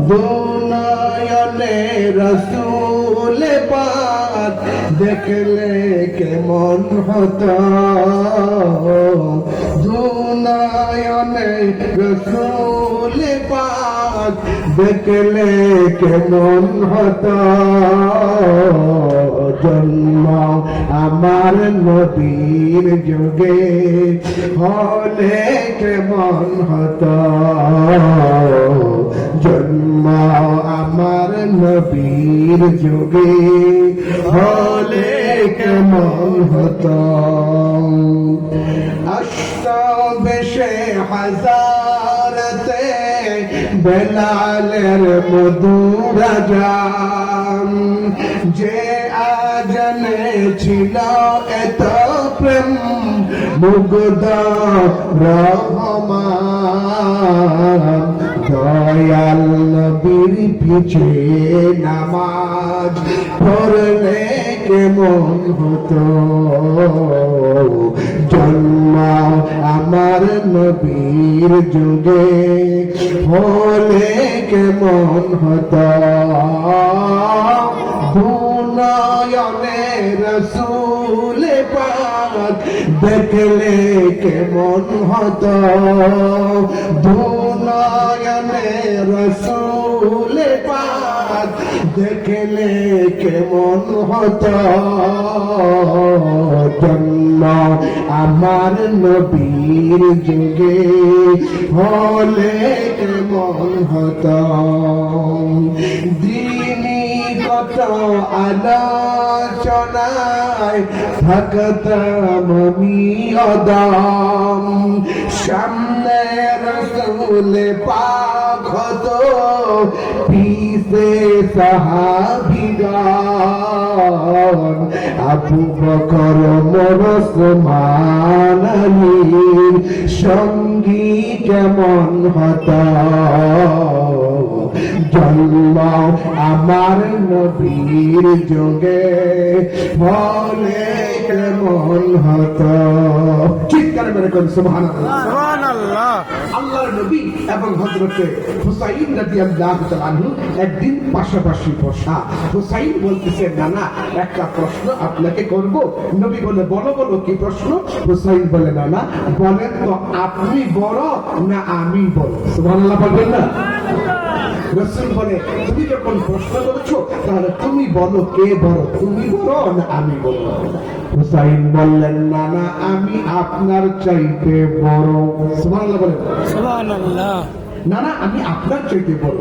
দুনয়নে রসুল পাক দেখলে কেমন হতো, দুনয়নে রসুল পাক দেখলে কেমন হতো। জন্ম আমার নবীর যুগে হলে কেমন হতো, জন্ম আমার নবীর যুগে হলে কেমন হতো। বেশে হাজারতে বেলালের মধুর আজান, যে আজানে ছিল এত প্রেম মুগ্ধ রহমান, দয়াল নবীর পিছে নামাজ পড়লে কেমন হতো, জন্ম আমার নবীর যুগে হলে কেমন হতো। দুনয়নে রসুল পাক দেখলে কেমন হতো, দুনয়নে রসুল পাক দেখলে কেমন হতো, জন্ম আমার নবীর যুগে হলে কেমন হতো। কত আলোচনায় থাকতাম আমি অদম, সামনে রসুল পাক হতো পিছে সাহাবীগণ, আবু বকর ওসমান আলীর সঙ্গী কেমন হতো, জন্ম আমার নবীর যুগে হলে কেমন হতো। চিৎকার করে কোন সুবহানাল্লাহ, সুবহানাল্লাহ। আল্লাহর নবী এবং হযরতে হুসাইন রাদিয়াল্লাহু তাআলা আনহু একদিন পাশাপাশি বসা। হুসাইন বলতেছে, নানা একটা প্রশ্ন আপনাকে করব। নবী বলে, বলো বলো কি প্রশ্ন? হুসাইন বলে, নানা বলেন তো আপনি বড় না আমি বড়? সুবহানাল্লাহ বলবেন না? রাসূল বলে, তুমি যখন প্রশ্ন করছো তাহলে তুমি বলো কে বড়, তুমি বড় না আমি বড়? হুসাইন বললেন, নানা আমি আপনার চাইতে বড়। সুবহানাল্লাহ বলেন। সুবহানাল্লাহ। নানা আমি আপনার চাইতে বড়।